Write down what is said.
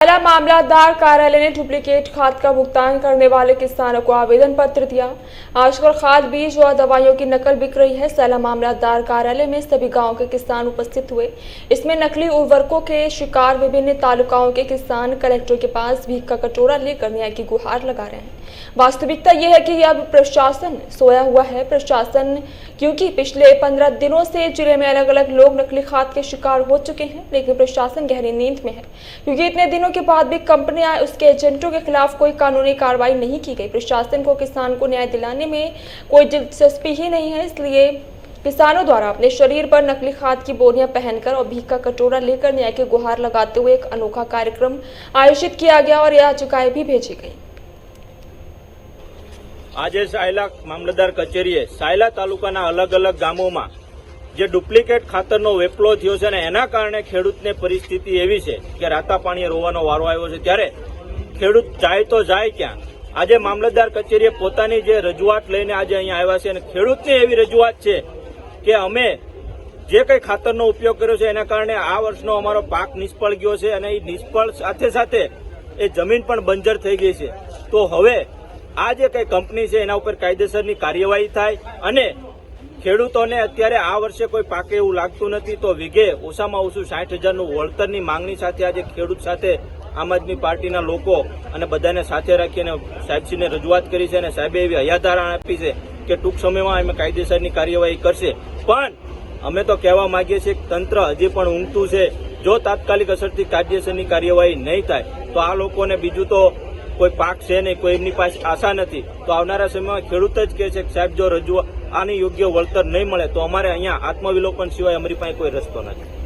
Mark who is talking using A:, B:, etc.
A: जिला मामलादार कार्यालय ने डुप्लीकेट खाद का भुगतान करने वाले किसानों को आवेदन पत्र दिया। आजकल खाद, बीज और दवाइयों की नकल बिक रही है। जिला मामलादार कार्यालय में सभी गांव के किसान उपस्थित हुए। इसमें नकली उर्वरकों के शिकार विभिन्न तालुकाओं के किसान कलेक्टर के पास भीख का कटोरा लेकर न्याय की गुहार लगा रहे हैं। वास्तविकता यह है कि अब प्रशासन सोया हुआ है। प्रशासन क्योंकि पिछले 15 दिनों से जिले में अलग अलग लोग नकली खाद के शिकार हो चुके हैं, लेकिन प्रशासन गहरी नींद में है क्योंकि इतने दिनों के बाद भी कंपनियां उसके एजेंटों के खिलाफ कोई कानूनी कार्रवाई नहीं की गई। प्रशासन को किसान को न्याय दिलाने में कोई दिलचस्पी ही नहीं है, इसलिए किसानों द्वारा अपने शरीर पर नकली खाद की बोरियां पहनकर और भीख का कटोरा लेकर न्याय की गुहार लगाते हुए एक अनोखा कार्यक्रम आयोजित किया गया और याचिकाएं भी भेजी गई।
B: આજે સાયલા મામલતદાર કચેરીએ સાયલા તાલુકાના અલગ અલગ ગામોમાં જે ડુપ્લિકેટ ખાતરનો વેપલો થયો છે ને એના કારણે ખેડૂતને પરિસ્થિતિ એવી છે કે રાતા પાણીએ રોવાનો વારો આવ્યો છે। ત્યારે ખેડૂત જાય તો જાય ક્યાં? આજે મામલતદાર કચેરીએ પોતાની જે રજૂઆત લઈને આજે અહીંયા આવ્યા છે અને ખેડૂતની એવી રજૂઆત છે કે અમે જે કંઈ ખાતરનો ઉપયોગ કર્યો છે એના કારણે આ વર્ષનો અમારો પાક નિષ્ફળ ગયો છે અને એ નિષ્ફળ સાથે સાથે એ જમીન પણ બંજર થઈ ગઈ છે। તો હવે આ જે કઈ કંપની છે એના ઉપર કાયદેસરની કાર્યવાહી થાય અને ખેડૂતોને અત્યારે આ વર્ષે કોઈ પાકે એવું લાગતું નથી તો વીઘે ઓછામાં ઓછું 60,000નું વળતરની માંગણી સાથે આજે ખેડૂત સાથે આમ આદમી પાર્ટીના લોકો અને બધાને સાથે રાખીને સાહેબશ્રીને રજૂઆત કરી છે અને સાહેબે એવી હયાધારણા આપી છે કે ટૂંક સમયમાં અમે કાયદેસરની કાર્યવાહી કરશે। પણ અમે તો કહેવા માંગીએ છીએ કે તંત્ર હજી પણ ઊંઘતું છે। જો તાત્કાલિક અસરથી કાયદેસરની કાર્યવાહી નહીં થાય તો આ લોકોને બીજું તો કોઈ પાક છે નહીં, કોઈ એમની પાસે આશા નથી। તો આવનારા સમયમાં ખેડૂત જ કહે છે કે સાહેબ જો આની યોગ્ય વળતર નહીં મળે તો અમારે અહીંયા આત્મવિલોપન સિવાય અમારી પાસે કોઈ રસ્તો નથી।